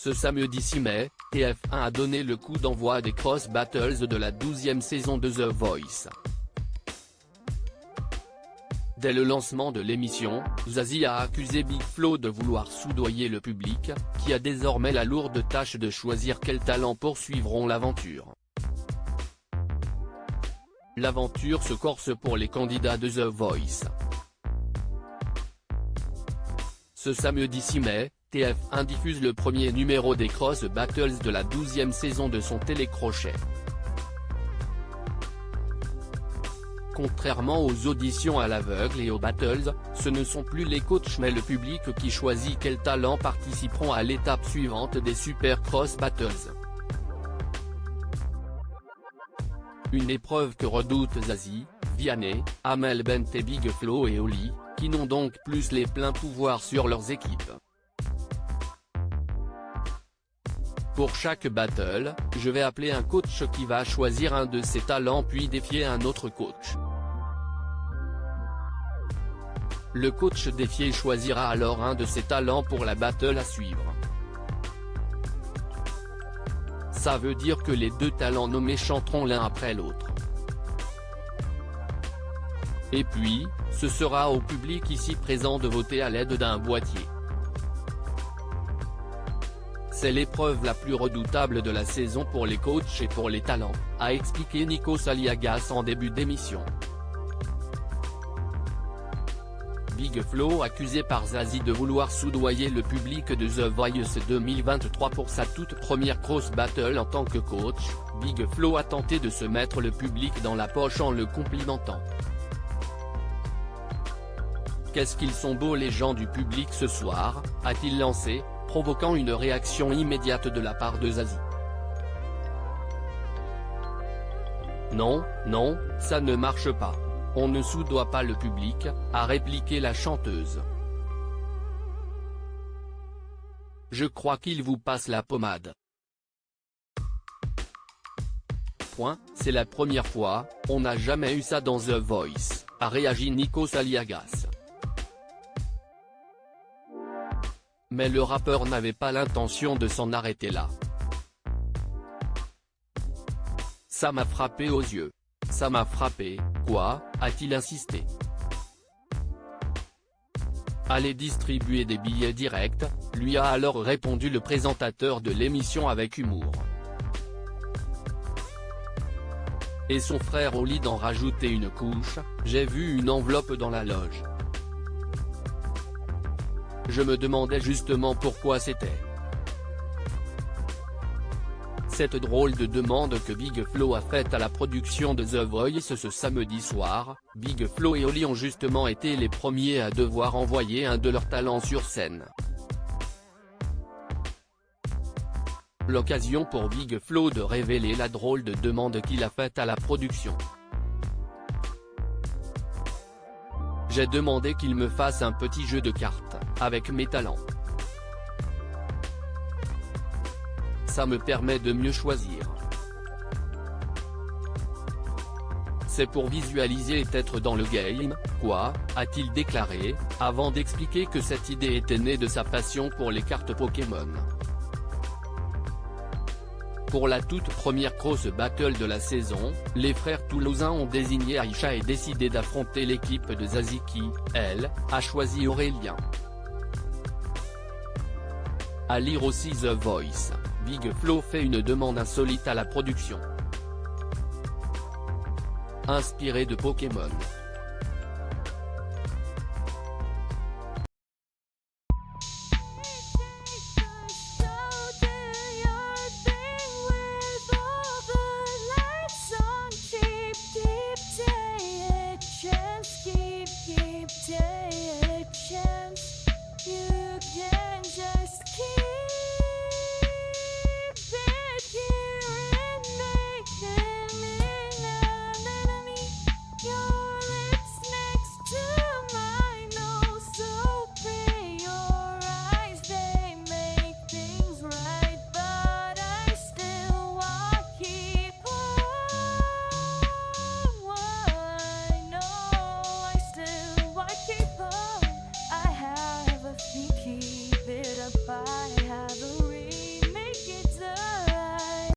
Ce samedi 6 mai, TF1 a donné le coup d'envoi des Cross Battles de la 12e saison de The Voice. Dès le lancement de l'émission, Zazie a accusé Big Flo de vouloir soudoyer le public, qui a désormais la lourde tâche de choisir quels talents poursuivront l'aventure. L'aventure se corse pour les candidats de The Voice. Ce samedi 6 mai, TF1 diffuse le premier numéro des Cross Battles de la 12e saison de son télécrochet. Contrairement aux auditions à l'aveugle et aux battles, ce ne sont plus les coachs mais le public qui choisit quels talents participeront à l'étape suivante des Super Cross Battles. Une épreuve que redoutent Zazie, Vianney, Amel Bent et Big Flo et Oli, qui n'ont donc plus les pleins pouvoirs sur leurs équipes. Pour chaque battle, je vais appeler un coach qui va choisir un de ses talents puis défier un autre coach. Le coach défié choisira alors un de ses talents pour la battle à suivre. Ça veut dire que les deux talents nommés chanteront l'un après l'autre. Et puis, ce sera au public ici présent de voter à l'aide d'un boîtier. C'est l'épreuve la plus redoutable de la saison pour les coachs et pour les talents, a expliqué Nikos Aliagas en début d'émission. Big Flo accusé par Zazie de vouloir soudoyer le public de The Voice 2023 pour sa toute première Cross Battle en tant que coach, Big Flo a tenté de se mettre le public dans la poche en le complimentant. Qu'est-ce qu'ils sont beaux les gens du public ce soir, a-t-il lancé, provoquant une réaction immédiate de la part de Zazie. Non, non, ça ne marche pas. On ne soudoie pas le public, a répliqué la chanteuse. Je crois qu'il vous passe la pommade. C'est la première fois, on n'a jamais eu ça dans The Voice, a réagi Nikos Aliagas. Mais le rappeur n'avait pas l'intention de s'en arrêter là. Ça m'a frappé aux yeux. Ça m'a frappé, quoi, a-t-il insisté. Allez distribuer des billets directs, lui a alors répondu le présentateur de l'émission avec humour. Et son frère Oli d'en rajouter une couche, j'ai vu une enveloppe dans la loge. Je me demandais justement pourquoi c'était. Cette drôle de demande que Big Flo a faite à la production de The Voice ce samedi soir, Big Flo et Oli ont justement été les premiers à devoir envoyer un de leurs talents sur scène. L'occasion pour Big Flo de révéler la drôle de demande qu'il a faite à la production. J'ai demandé qu'il me fasse un petit jeu de cartes, avec mes talents. Ça me permet de mieux choisir. C'est pour visualiser et être dans le game, quoi, a-t-il déclaré, avant d'expliquer que cette idée était née de sa passion pour les cartes Pokémon. Pour la toute première Cross Battle de la saison, les frères toulousains ont désigné Aïcha et décidé d'affronter l'équipe de Zazie qui, elle, a choisi Aurélien. À lire aussi The Voice, Big Flo fait une demande insolite à la production. Inspiré de Pokémon.